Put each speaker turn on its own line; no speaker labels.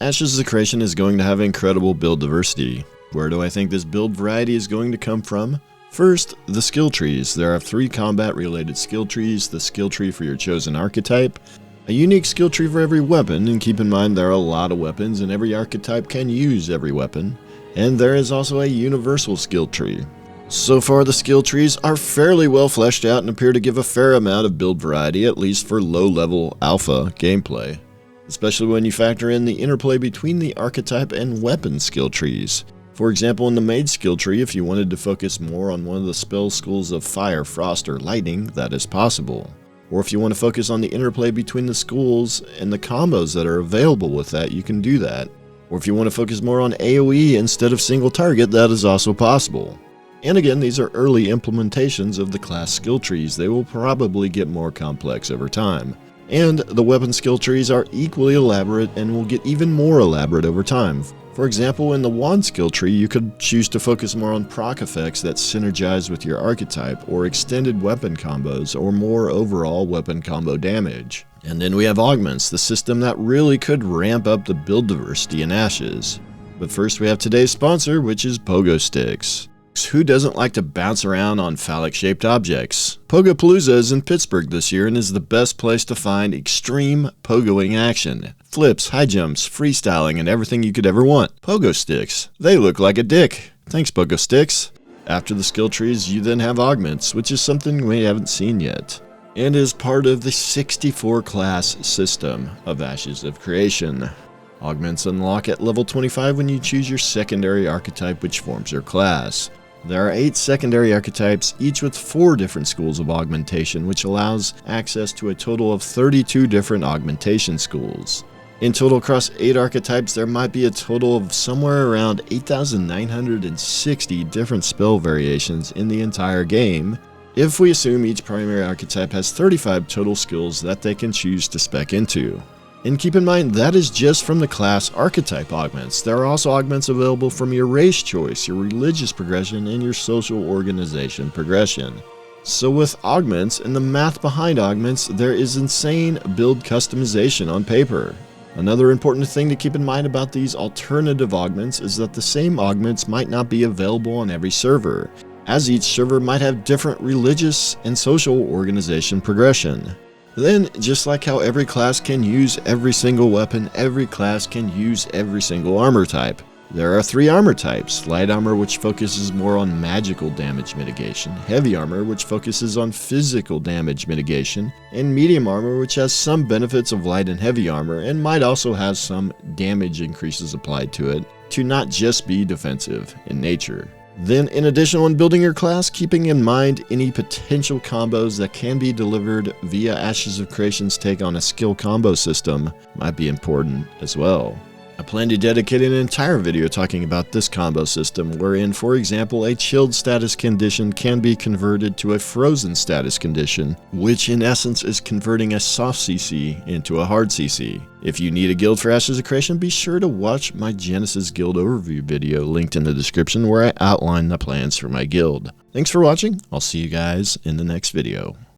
Ashes of Creation is going to have incredible build diversity. Where do I think this build variety is going to come from? First, the skill trees. There are 3 combat related skill trees, the skill tree for your chosen archetype, a unique skill tree for every weapon, and keep in mind there are a lot of weapons and every archetype can use every weapon, and there is also a universal skill tree. So far the skill trees are fairly well fleshed out and appear to give a fair amount of build variety, at least for low level alpha gameplay, especially when you factor in the interplay between the archetype and weapon skill trees. For example, in the Mage skill tree, if you wanted to focus more on one of the spell schools of Fire, Frost, or Lightning, that is possible. Or if you want to focus on the interplay between the schools and the combos that are available with that, you can do that. Or if you want to focus more on AoE instead of single target, that is also possible. And again, these are early implementations of the class skill trees. They will probably get more complex over time. And the weapon skill trees are equally elaborate and will get even more elaborate over time. For example, in the wand skill tree, you could choose to focus more on proc effects that synergize with your archetype, or extended weapon combos, or more overall weapon combo damage. And then we have Augments, the system that really could ramp up the build diversity in Ashes. But first we have today's sponsor, which is Pogo Sticks. Who doesn't like to bounce around on phallic-shaped objects? Pogopalooza is in Pittsburgh this year and is the best place to find extreme pogoing action. Flips, high jumps, freestyling, and everything you could ever want. Pogo Sticks. They look like a dick. Thanks, Pogo Sticks. After the skill trees, you then have Augments, which is something we haven't seen yet, and is part of the 64 class system of Ashes of Creation. Augments unlock at level 25 when you choose your secondary archetype, which forms your class. There are 8 secondary archetypes, each with 4 different schools of augmentation, which allows access to a total of 32 different augmentation schools. In total, across 8 archetypes, there might be a total of somewhere around 8,960 different spell variations in the entire game, if we assume each primary archetype has 35 total skills that they can choose to spec into. And keep in mind, that is just from the class archetype augments. There are also augments available from your race choice, your religious progression, and your social organization progression. So with augments and the math behind augments, there is insane build customization on paper. Another important thing to keep in mind about these alternative augments is that the same augments might not be available on every server, as each server might have different religious and social organization progression. Then, just like how every class can use every single weapon, every class can use every single armor type. There are 3 armor types: light armor, which focuses more on magical damage mitigation, heavy armor, which focuses on physical damage mitigation, and medium armor, which has some benefits of light and heavy armor and might also have some damage increases applied to it, to not just be defensive in nature. Then, in addition, when building your class, keeping in mind any potential combos that can be delivered via Ashes of Creation's take on a skill combo system might be important as well. I plan to dedicate an entire video talking about this combo system, wherein, for example, a chilled status condition can be converted to a frozen status condition, which in essence is converting a soft CC into a hard CC. If you need a guild for Ashes of Creation, be sure to watch my Genesis guild overview video linked in the description, where I outline the plans for my guild. Thanks for watching. I'll see you guys in the next video.